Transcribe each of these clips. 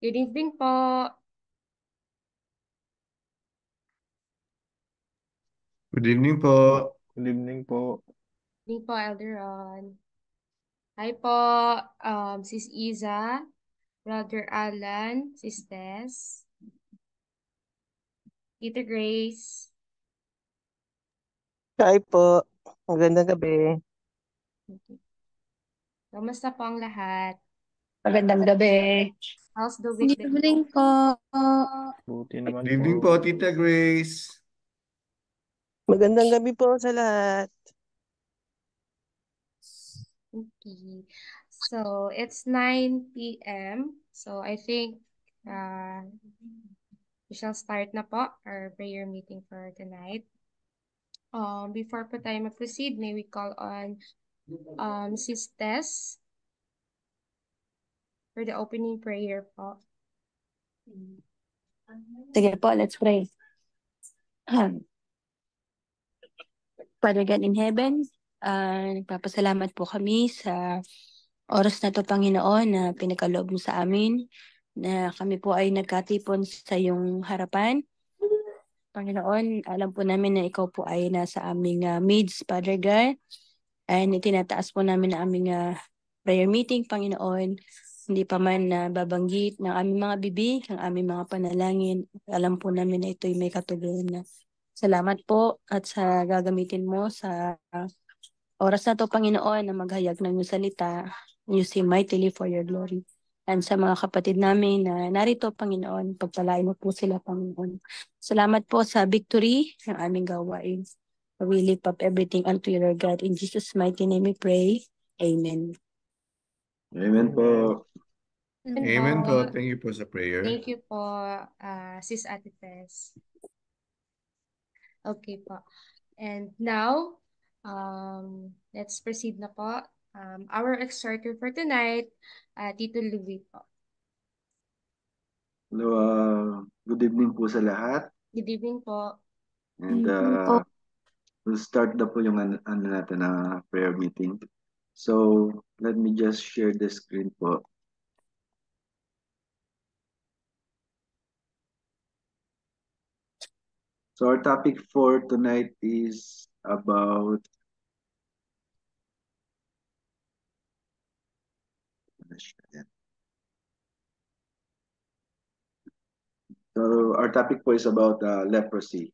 Good evening po. Good evening po. Good evening po. Good evening po, Elder Ron. Hi po, Sis Iza, Brother Alan, Sis Tess, Tita Grace. Hi po. Magandang gabi. Kamusta po ang lahat? Magandang gabi. How's the Good week been evening po? po. Buti naman Good evening po. po, Tita Grace. Magandang gabi po sa lahat. Okay. So, it's 9 p.m. So, I think we shall start na po our prayer meeting for tonight. Before po tayo mag-proceed, may we call on Sis Tess for the opening prayer po. Sige po, let's pray. Father God in heaven, nagpapasalamat po kami sa oras na to, Panginoon, na pinagkaloob mo sa amin, na kami po ay nagkatipon sa iyong harapan. Panginoon, alam po namin na ikaw po ay nasa aming midst, Father God, and itinataas po namin ang aming prayer meeting, Panginoon. Hindi pa man babanggit ng aming mga bibig, ang aming mga panalangin. Alam po namin na ito'y may katuloyan na. Salamat po at sa gagamitin mo sa oras na to, Panginoon, na maghayag ng iyong salita. Use him mightily for your glory. And sa mga kapatid namin na narito, Panginoon, pagpalain mo po sila, Panginoon. Salamat po sa victory ng aming gawain. We lift up everything unto your God. In Jesus' mighty name we pray. Amen. Amen po. Amen po. po. Thank you po sa prayer. Thank you po, Sis Ate Tess. Okay po. And now, let's proceed na po. Our exhorter for tonight, Tito Louie po. Hello, good evening po sa lahat. Good evening po. And we'll start na po yung ano natin na prayer meeting. So, let me just share the screen po. So, our topic for tonight is about leprosy.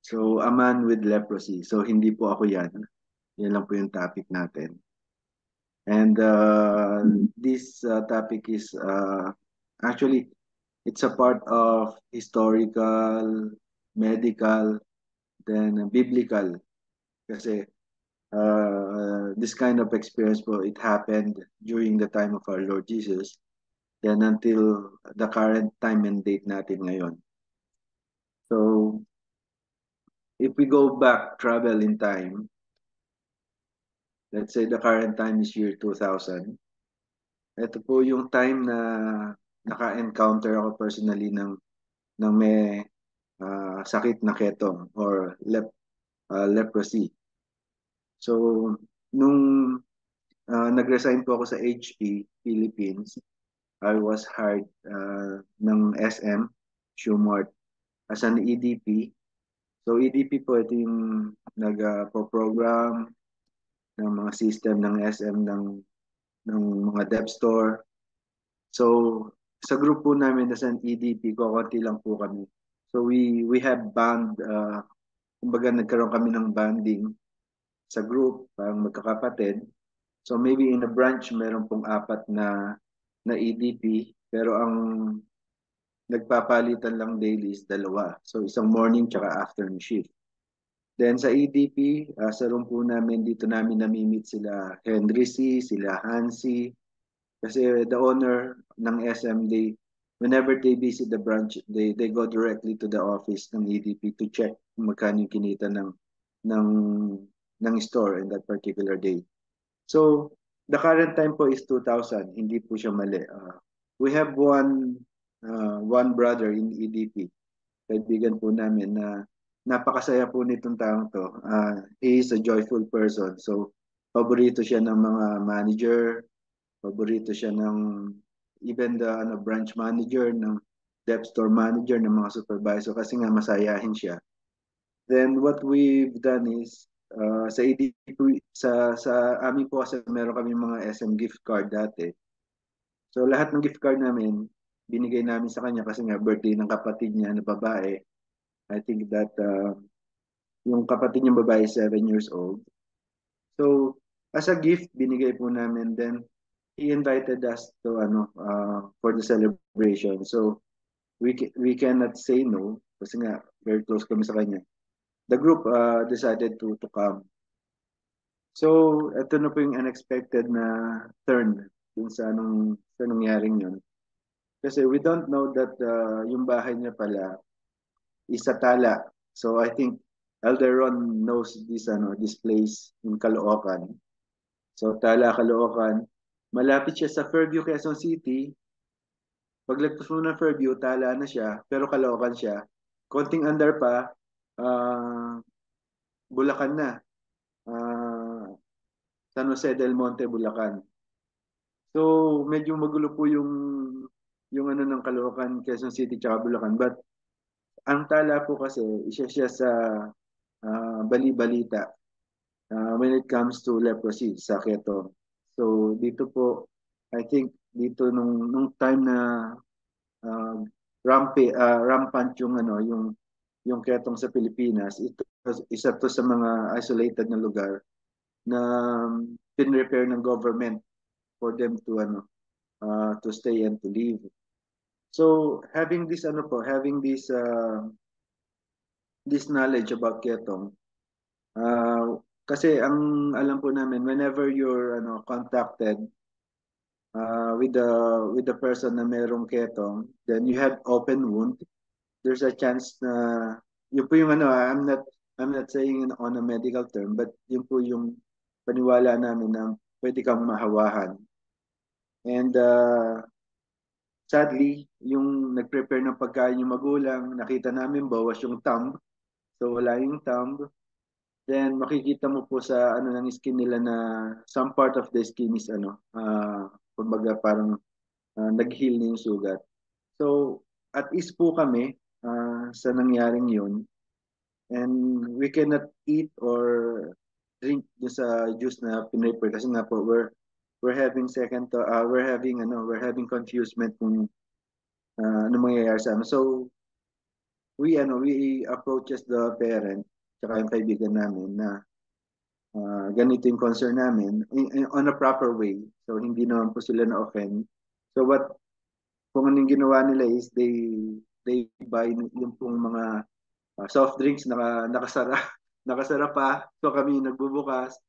So, a man with leprosy. So, hindi po ako yan. Yan lang po yung topic natin. And this topic is actually, it's a part of historical, medical, then biblical. Kasi this kind of experience po, it happened during the time of our Lord Jesus. Then until the current time and date natin ngayon. So, if we go back, travel in time, let's say the current time is year 2000. Ito po yung time na naka-encounter ako personally ng may sakit na ketong or leprosy. So, nung nag-resign po ako sa HP Philippines, I was hired ng SM, Shumart, as an EDP. So, EDP po, ito yung nag-program ng mga system ng SM ng mga dev store. So, sa group po namin as an EDP, kukunti lang po kami. So, we have band, kumbaga nagkaroon kami ng banding sa group, parang magkakapatid. So maybe in a branch, meron pong 4 na EDP, pero ang nagpapalitan lang daily is 2. So isang morning tsaka afternoon shift. Then sa EDP, sa room po namin, dito namin namimit sila Henry C., sila Hansi. Kasi the owner ng SM, whenever they visit the branch, they go directly to the office ng EDP to check magkano yung kinita ng store in that particular day. So, the current time po is 2000. Hindi po siya mali. We have one brother in EDP. Kaibigan po namin na napakasaya po nitong taong to. He is a joyful person. So, paborito siya ng mga manager. Paborito siya ng even the branch manager, ng dep store manager, ng mga supervisor kasi nga masayahin siya. Then what we've done is sa EDP, sa amin po kasi meron kami mga SM gift card dati. So lahat ng gift card namin binigay namin sa kanya kasi nga birthday ng kapatid niya na babae. I think that yung kapatid niyang babae 7 years old. So as a gift binigay po namin, then he invited us to for the celebration. So we cannot say no kasi nga very close kami sa kanya. The group decided to come. So ito na po yung unexpected na turn dun sa nangyaring yun. Kasi we don't know that yung bahay niya pala is sa Tala. So I think Elder Ron knows this place in Caloocan. So Tala, Caloocan. Malapit siya sa Fairview, Quezon City. Paglagpas mo ng Fairview, Tala na siya, pero Caloocan siya. Konting under pa, Bulacan na. San Jose del Monte, Bulacan. So medyo magulo po yung ng Caloocan, Quezon City, tsaka Bulacan. But ang Tala po kasi, isa siya sa bali-balita when it comes to leprosy sa Quezon. So dito po, I think dito nung time na rampant yung Quezon sa Pilipinas, ito isa to sa mga isolated na lugar na pinrepair ng government for them to stay and to live. So having this this knowledge about Ketong, kasi ang alam po namin, whenever you're contacted with the person na merong Ketong, then you have open wound. There's a chance na yun po yung I'm not saying on a medical term, but yun po yung paniwala namin na pwede kang mahawahan. And sadly, yung nag-prepare ng pagkain yung magulang, nakita namin bawas yung thumb. So wala yung thumb. Then makikita mo po sa ng skin nila na some part of the skin is kumbaga parang nag-heal na yung sugat. So at least po kami sa nangyaring yun. And we cannot eat or drink sa juice na pinrepare kasi nga po we're having confusement kung ano mangyayari sa amin. So we approaches the parent tsaka yung kaibigan namin na ganito yung concern namin on a proper way. So hindi naman po sila na-offend. So kung anong ginawa nila is they buy yung pong mga soft drinks nakasara pa. So kami nagbubukas.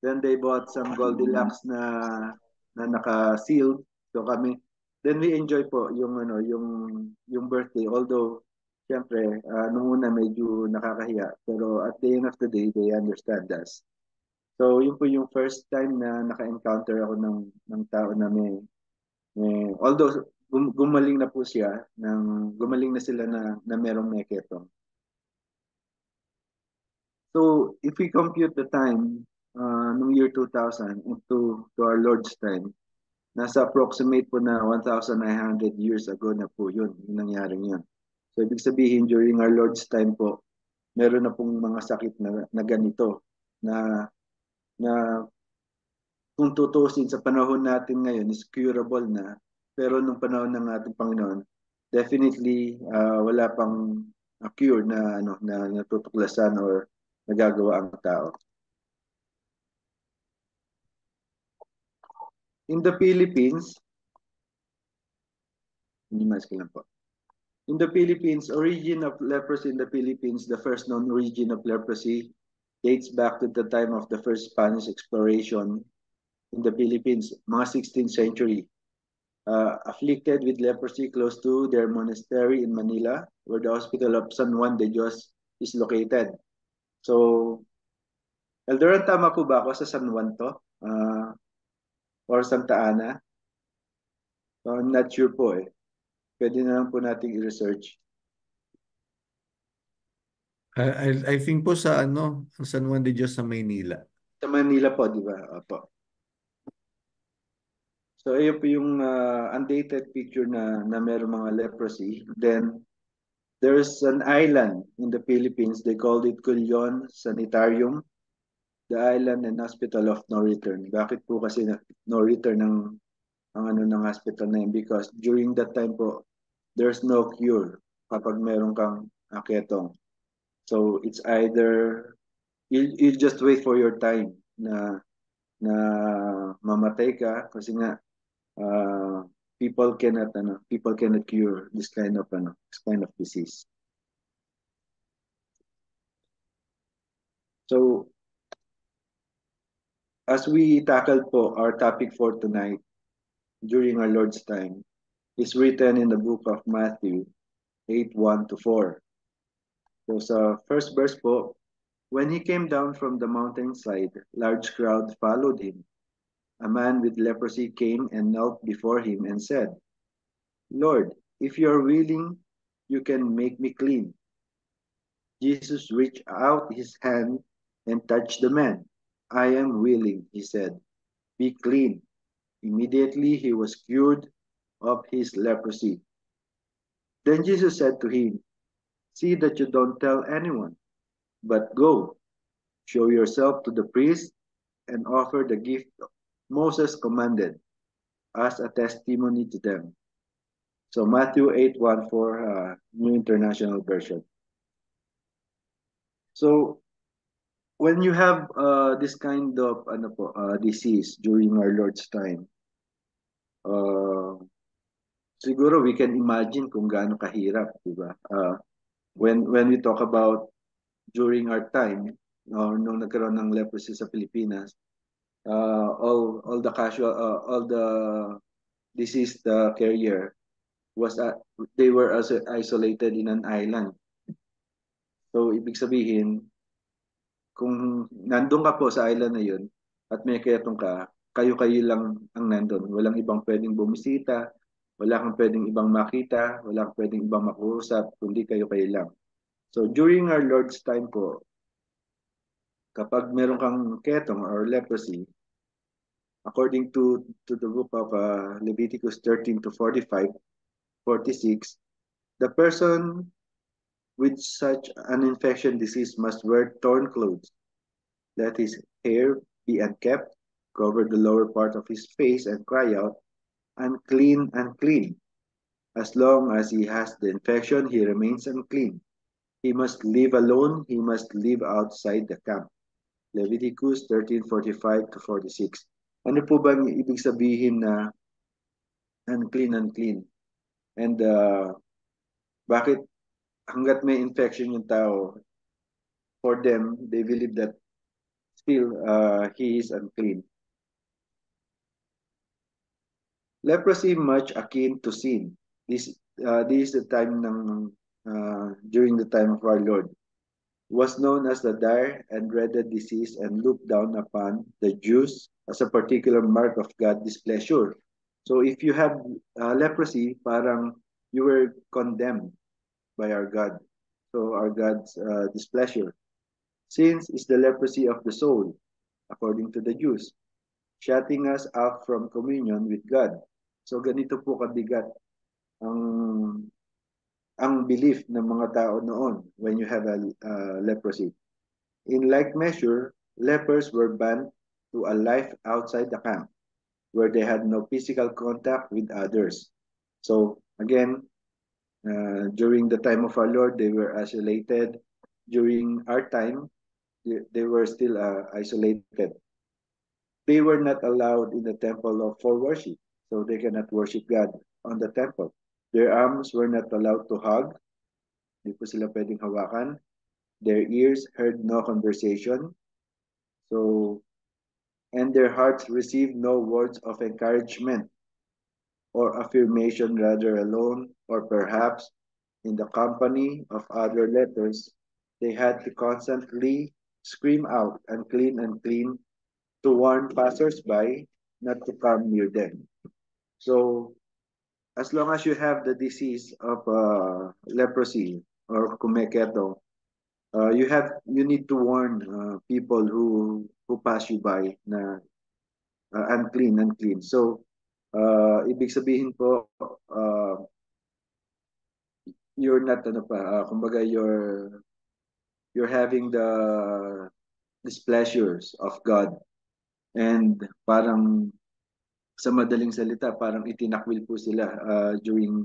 Then they bought some Goldilocks na naka-sealed. So then we enjoy po yung birthday. Although siyempre nung una medyo nakakahiya, pero at the end of the day they understand us. So yun po yung first time na naka-encounter ako ng tao na although gumaling na po siya, gumaling na sila na merong may Ketong. So if we compute the time noong year 2000 to our Lord's time, nasa approximate po na 1,900 years ago na po yun, yung nangyaring yun. So ibig sabihin during our Lord's time po, meron na pong mga sakit na ganito na kung tutusin sa panahon natin ngayon is curable na, pero nung panahon ng ating Panginoon, definitely wala pang cure na natutuklasan or nagagawa ang tao. In the Philippines, in the Philippines, origin of leprosy in the Philippines, the first known origin of leprosy dates back to the time of the first Spanish exploration in the Philippines, mga 16th century. Afflicted with leprosy close to their monastery in Manila, where the hospital of San Juan de Dios is located. So, Eldoran, tama po ba ako sa San Juan to? Or Santa Ana? So, I'm not sure po eh. Pwede na lang po nating i-research. I think po sa San Juan de Dios sa Maynila. Sa Manila po, di ba? Opo. So ayun po yung undated picture na meron mga leprosy. Then there's an island in the Philippines. They called it Culion Sanitarium, the island and hospital of no return. Bakit po kasi no return ang ano ng hospital na yun? Because during that time po, there's no cure kapag meron kang ketong. So it's either you just wait for your time na mamatay ka kasi nga people cannot cure this kind of disease. So as we tackle po our topic for tonight during our Lord's time is written in the book of Matthew 8:1-4. So sa first verse po, when he came down from the mountainside, large crowd followed him. A man with leprosy came and knelt before him and said, Lord, if you are willing, you can make me clean. Jesus reached out his hand and touched the man. I am willing, he said. Be clean. Immediately he was cured of his leprosy. Then Jesus said to him, see that you don't tell anyone, but go, show yourself to the priest and offer the gift Moses commanded as a testimony to them. So Matthew 8:1-4, New International Version. So when you have this kind of disease during our Lord's time, siguro we can imagine kung gaano kahirap, di ba? When we talk about during our time, nung nagkaroon ng leprosy sa Pilipinas, all the diseased carrier they were isolated in an island. So ibig sabihin, kung nandun ka po sa island na yun at may ketong ka, kayo-kayo lang ang nandun. Walang ibang pwedeng bumisita, wala kang pwedeng ibang makita, wala kang pwedeng ibang makuusap, kundi kayo-kayo lang. So during our Lord's time po, kapag meron kang ketong or leprosy, according to the book of Leviticus 13-45, 46, the person with such an infection disease must wear torn clothes. Let his hair be unkempt, cover the lower part of his face, and cry out, unclean, unclean. As long as he has the infection, he remains unclean. He must live alone. He must live outside the camp. Leviticus 13:45-46. Ano po bang ibig sabihin na unclean, unclean? And bakit hanggat may infection yung tao, for them, they believe that still he is unclean. Leprosy much akin to sin. This is the time during the time of our Lord. Was known as the dire and dreaded disease and looked down upon the Jews as a particular mark of God's displeasure. So if you have leprosy, parang you were condemned by our God. So our God's displeasure. Sins is the leprosy of the soul, according to the Jews, shutting us out from communion with God. So ganito po kabigat ang belief ng mga tao noon when you have a leprosy. In like measure, lepers were banned to a life outside the camp, where they had no physical contact with others. So again, during the time of our Lord, they were isolated. During our time, they were still isolated. They were not allowed in the temple for worship, so they cannot worship God on the temple. Their arms were not allowed to hug. Hindi po sila pwedeng hawakan. Their ears heard no conversation. So, and their hearts received no words of encouragement or affirmation, rather alone, or perhaps in the company of other lepers, they had to constantly scream out, unclean, unclean, to warn passers-by not to come near them. So, as long as you have the disease of leprosy or kumeketo, you need to warn people who pass you by na unclean. So Ibig sabihin po, you're not ano pa, kumbaga you're having the displeasures of God, and parang sa madaling salita parang itinakwil po sila during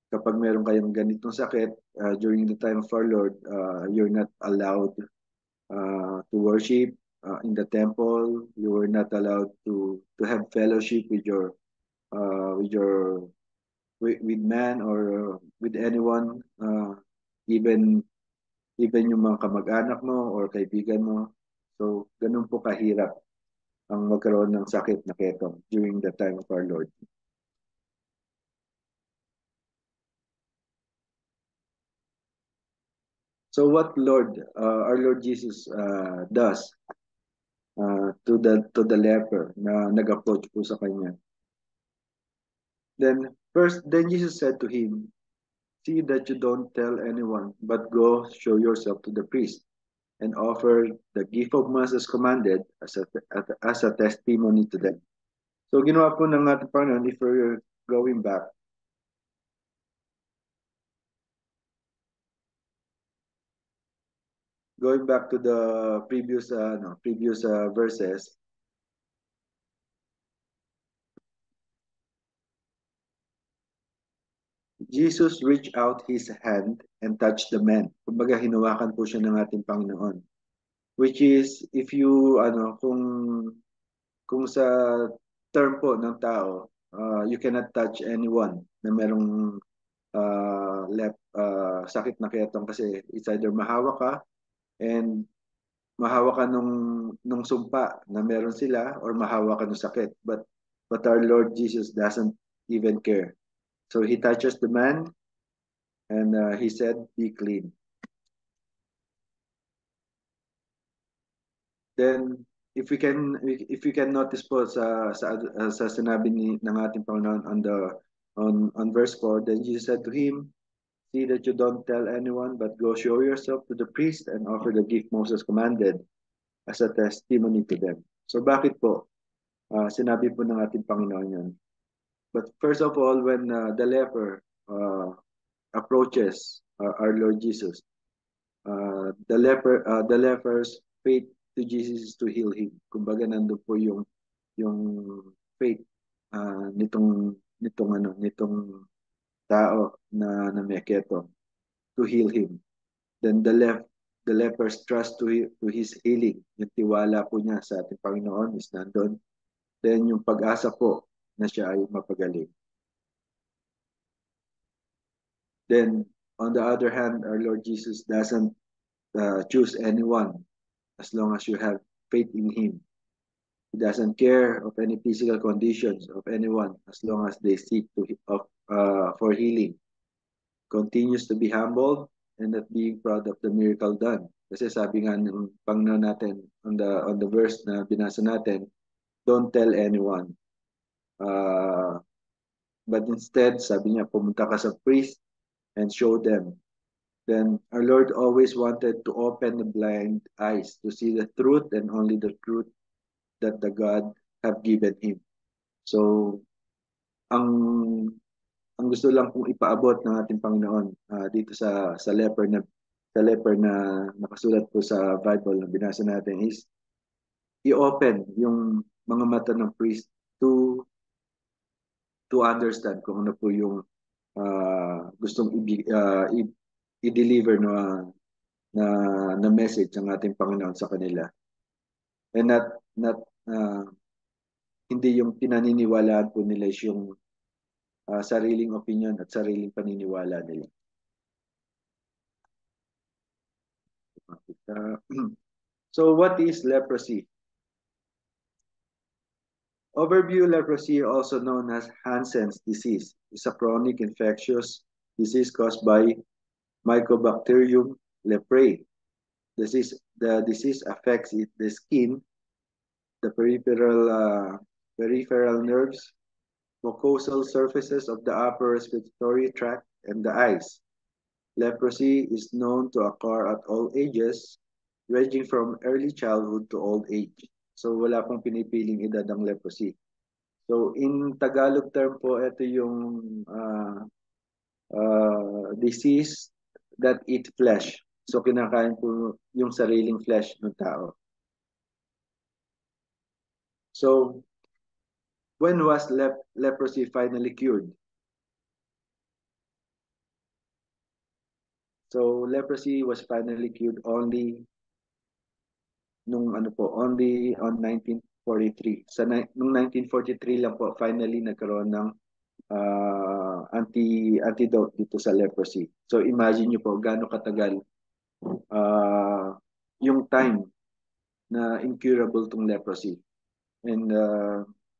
kapag meron kayong ganitong sakit during the time of our Lord. You're not allowed to worship in the temple. You were not allowed to have fellowship with your with man or with anyone, even even yung mga kamag-anak mo or kaibigan mo. So, ganun po kahirap ang magkaroon ng sakit na ketong during the time of our Lord. So what our Lord Jesus does to the leper na nag-approach po sa kanya. Then Jesus said to him, "See that you don't tell anyone, but go show yourself to the priest and offer the gift of Moses commanded as a testimony to them." So ginawa po ng ating Panginoon, if we're going back to the previous verses, Jesus reached out his hand and touched the man. Kumbaga hinawakan po siya ng ating Panginoon. Which is if you kung sa term po ng tao, you cannot touch anyone na merong sakit na ketong, kasi it's either mahawa ka and mahawa ka nung sumpa na meron sila or mahawa ka nung sakit. But our Lord Jesus doesn't even care. So he touches the man and he said, "Be clean." Then if we can notice po sa sinabi ng ating Panginoon on verse 4, then Jesus said to him, "See that you don't tell anyone, but go show yourself to the priest and offer the gift Moses commanded as a testimony to them." So bakit po sinabi po ng ating Panginoon yan? But first of all, when the leper approaches our Lord Jesus, the leper's faith to Jesus is to heal him. Kumbaga nandun po yung faith nitong tao na may ketong to heal him. Then the leper's trust to his healing, yung tiwala po niya sa ating Panginoon is nandun. Then yung pag-asa po na siya ay mapagaling. Then on the other hand, our Lord Jesus doesn't choose anyone as long as you have faith in him. He doesn't care of any physical conditions of anyone as long as they seek for healing. Continues to be humble and not being proud of the miracle done. Kasi sabi nga ng Panginoon natin on the verse na binasa natin, don't tell anyone. But instead, sabi niya, pumunta ka sa priest and show them. Then our Lord always wanted to open the blind eyes to see the truth and only the truth that the God have given him. So, ang gusto lang pong ipaabot ng ating Panginoon dito sa leper na nakasulat po sa Bible na binasa natin is i-open yung mga mata ng priest to understand kung ano po yung gustong i-deliver na message ng ating Panginoon sa kanila. And not hindi yung pinaniniwalaan po nila is yung sariling opinion at sariling paniniwala nila. So what is leprosy? Overview: leprosy, also known as Hansen's disease, is a chronic infectious disease caused by Mycobacterium leprae. The disease affects the skin, the peripheral nerves, mucosal surfaces of the upper respiratory tract, and the eyes. Leprosy is known to occur at all ages, ranging from early childhood to old age. So wala pang pinipiling edad ang leprosy. So in Tagalog term po, ito yung disease that eat flesh. So kinakain po yung sariling flesh ng tao. So when was leprosy finally cured? So leprosy was finally cured only only on 1943. Nung 1943 lang po finally nagkaroon ng antidote dito sa leprosy. So imagine niyo po gaano katagal yung time na incurable tong leprosy. And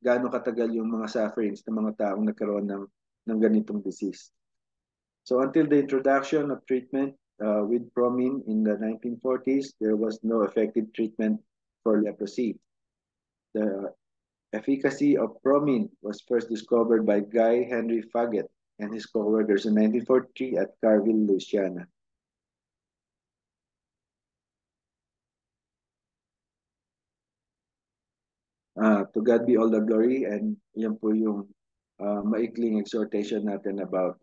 gaano katagal yung mga sufferings ng mga taong nagkaroon ng ganitong disease. So until the introduction of treatment with bromine in the 1940s, there was no effective treatment for leprosy. The efficacy of bromine was first discovered by Guy Henry Faget and his co-workers in 1943 at Carville, Louisiana. To God be all the glory, and yan po yung maikling exhortation natin about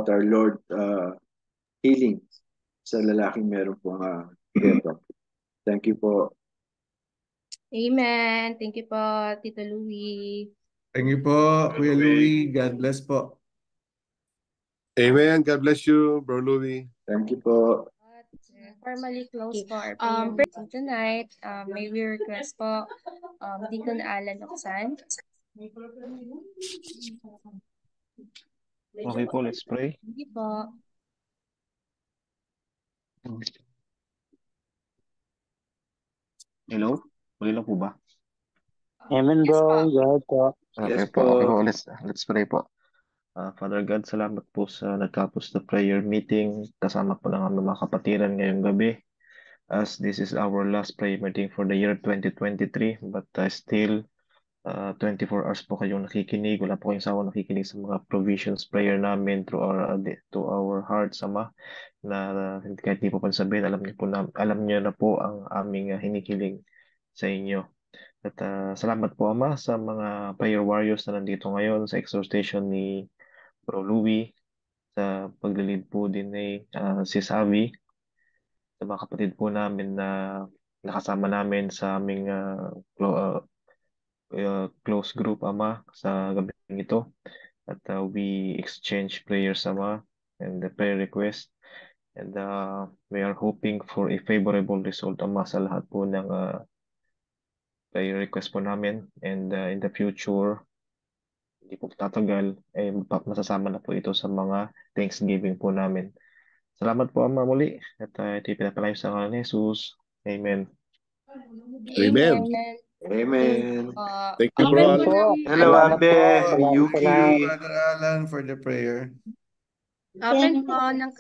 our Lord healing sa lalaking meron pong keto. Thank you po. Amen. Thank you po, Tito Louie. Thank you po, Kuya Louie. God bless po. Amen. God bless you, Bro Louie. Thank you po. Formally close po our prayer meeting tonight. May we request po Deacon Alan Oksan. Okay po, let's pray. Thank you po. Hello? Muli lang po ba? Amen, Yes bro. po. God po. Okay Yes po. Okay po. po. Let's pray po. Father God, salamat po sa nagtapos na prayer meeting. Kasama po ng aming mga kapatiran ngayong gabi. As this is our last prayer meeting for the year 2023, but still 24 hours po kayong nakikinig. Wala po kayong sawa nakikinig sa mga provisions prayer namin to our hearts, Ama, na kahit di po pansabihin, alam niyo na po ang aming hinihiling sa inyo. At salamat po, Ama, sa mga prayer warriors na nandito ngayon sa exhortation ni Bro Louie, sa paglilid po din ni si Savi, sa mga kapatid po namin na nakasama namin sa aming close group, Ama, sa gabing ito. At we exchange prayers, Ama, and the prayer request. And we are hoping for a favorable result, Ama, sa lahat po ng prayer request po namin. And in the future, hindi po tatagal, masasama na po ito sa mga Thanksgiving po namin. Salamat po, Ama, muli. At ito pinapalayo sa ngalan ni Jesus. Amen. Amen. Amen. Thank you, Open bro. po ng Hello, Salamat Ate, po. Salamat, Yuki. salamat. Brother Alan for the prayer. open po ng